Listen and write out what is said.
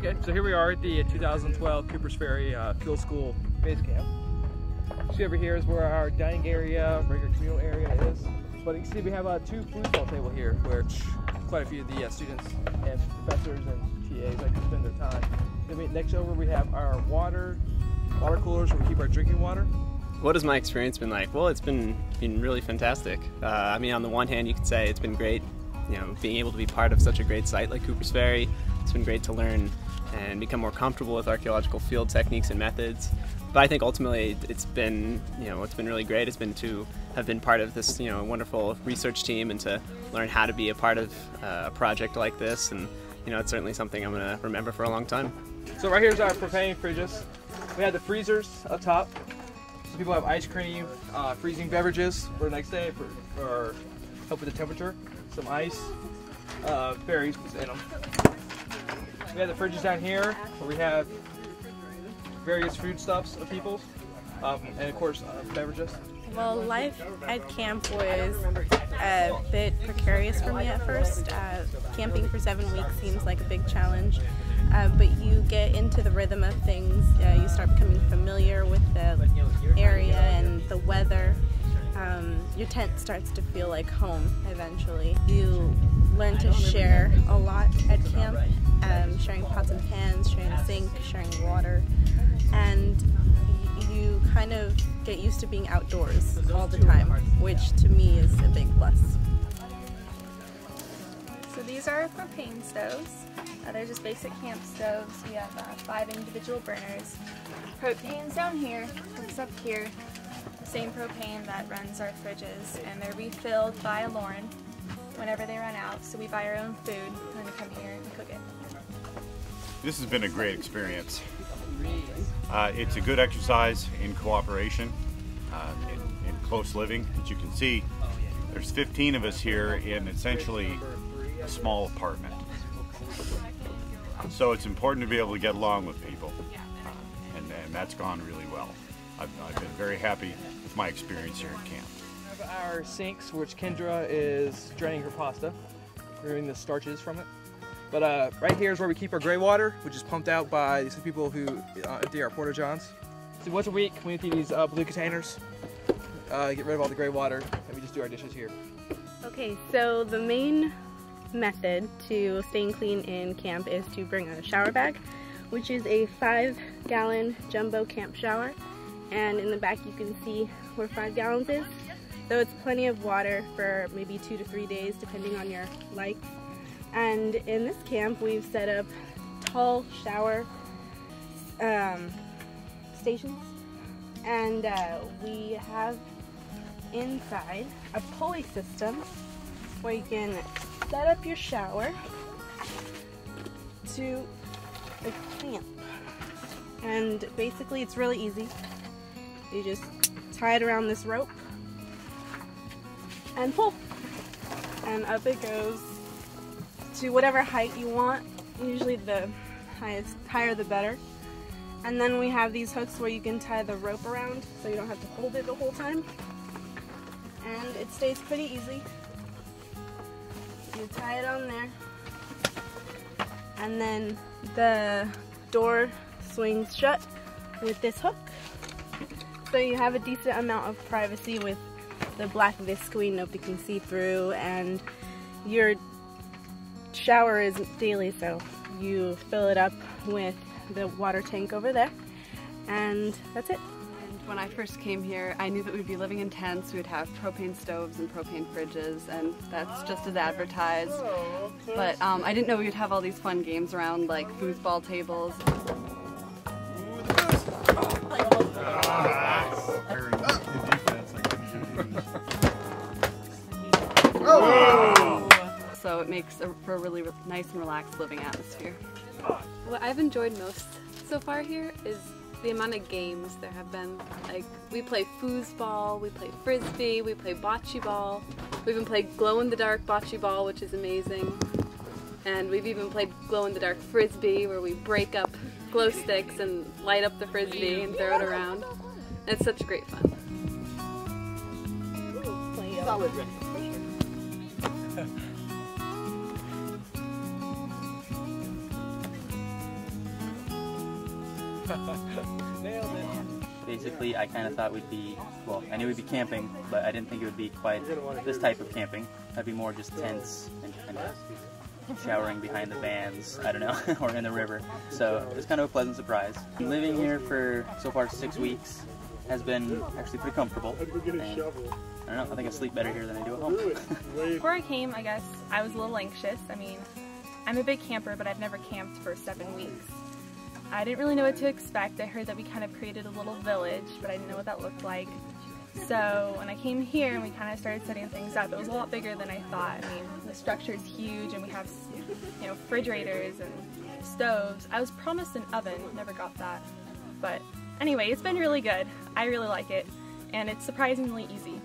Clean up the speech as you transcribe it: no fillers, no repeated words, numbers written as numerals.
Okay, so here we are at the 2012 Cooper's Ferry Field School Base Camp. See over here is where our dining area, regular communal area is. But you can see we have a 2 foosball table here, which quite a few of the students and professors and TAs like to spend their time. Then next over we have our water coolers where we keep our drinking water. What has my experience been like? Well, it's been really fantastic. I mean, on the one hand, you could say it's been great, you know, being able to be part of such a great site like Cooper's Ferry. It's been great to learn and become more comfortable with archaeological field techniques and methods. But I think ultimately it's been, you know, what's been really great has been to have been part of this, you know, wonderful research team and to learn how to be a part of a project like this. And, you know, it's certainly something I'm going to remember for a long time. So right here's our propane fridges. We have the freezers up top. So people have ice cream, freezing beverages for the next day for help with the temperature. Some ice, berries in them. We have the fridges down here where we have various foodstuffs of people's, and of course beverages. Well, life at camp was a bit precarious for me at first. Camping for 7 weeks seems like a big challenge, but you get into the rhythm of things. You start becoming familiar with the area and the weather. Your tent starts to feel like home eventually. You learn to share a lot at camp, sharing pots and pans, sharing a sink, sharing water, and you kind of get used to being outdoors all the time, which to me is a big plus. So these are propane stoves. They're just basic camp stoves. We have 5 individual burners. Propane's down here, hooks up here. Same propane that runs our fridges, and they're refilled by Loren whenever they run out. So we buy our own food and then come here and cook it. This has been a great experience. It's a good exercise in cooperation, in close living. As you can see, there's 15 of us here in essentially a small apartment. So it's important to be able to get along with people, and that's gone really well. I've been very happy with my experience here at camp. We have our sinks, which Kendra is draining her pasta, removing the starches from it. But right here is where we keep our gray water, which is pumped out by these people who empty our porta johns. So once a week, we empty these blue containers, get rid of all the gray water, and we just do our dishes here. Okay, so the main method to staying clean in camp is to bring a shower bag, which is a 5-gallon jumbo camp shower. And in the back you can see where 5 gallons is. So it's plenty of water for maybe 2 to 3 days depending on your likes. And in this camp we've set up tall shower stations, and we have inside a pulley system where you can set up your shower to the camp. And basically it's really easy. You just tie it around this rope and pull, and up it goes to whatever height you want. Usually the higher the better. And then we have these hooks where you can tie the rope around so you don't have to hold it the whole time. And it stays pretty easy. You tie it on there, and then the door swings shut with this hook. So you have a decent amount of privacy with the black visqueen nobody can see through, and your shower is daily, so you fill it up with the water tank over there, and that's it. And when I first came here, I knew that we'd be living in tents. We'd have propane stoves and propane fridges, and that's just as advertised. But I didn't know we'd have all these fun games around, like foosball tables. So it makes for a really nice and relaxed living atmosphere. What I've enjoyed most so far here is the amount of games there have been. Like, we play foosball, we play frisbee, we play bocce ball. We even played glow-in-the-dark bocce ball, which is amazing. And we've even played glow-in-the-dark frisbee, where we break up glow sticks and light up the frisbee and throw it around. It's such great fun. Solid. Nailed it. Basically, I kind of thought we'd be, well, I knew we'd be camping, but I didn't think it would be quite this type of camping. That'd be more just tents and kind of showering behind the vans, I don't know, or in the river. So it was kind of a pleasant surprise. Living here for so far 6 weeks has been actually pretty comfortable. And I don't know, I think I sleep better here than I do at home. Before I came, I guess I was a little anxious. I mean, I'm a big camper, but I've never camped for 7 weeks. I didn't really know what to expect. I heard that we kind of created a little village, but I didn't know what that looked like. So when I came here and we kind of started setting things up, it was a lot bigger than I thought. I mean, the structure is huge and we have, you know, refrigerators and stoves. I was promised an oven, never got that. But anyway, it's been really good. I really like it, and it's surprisingly easy.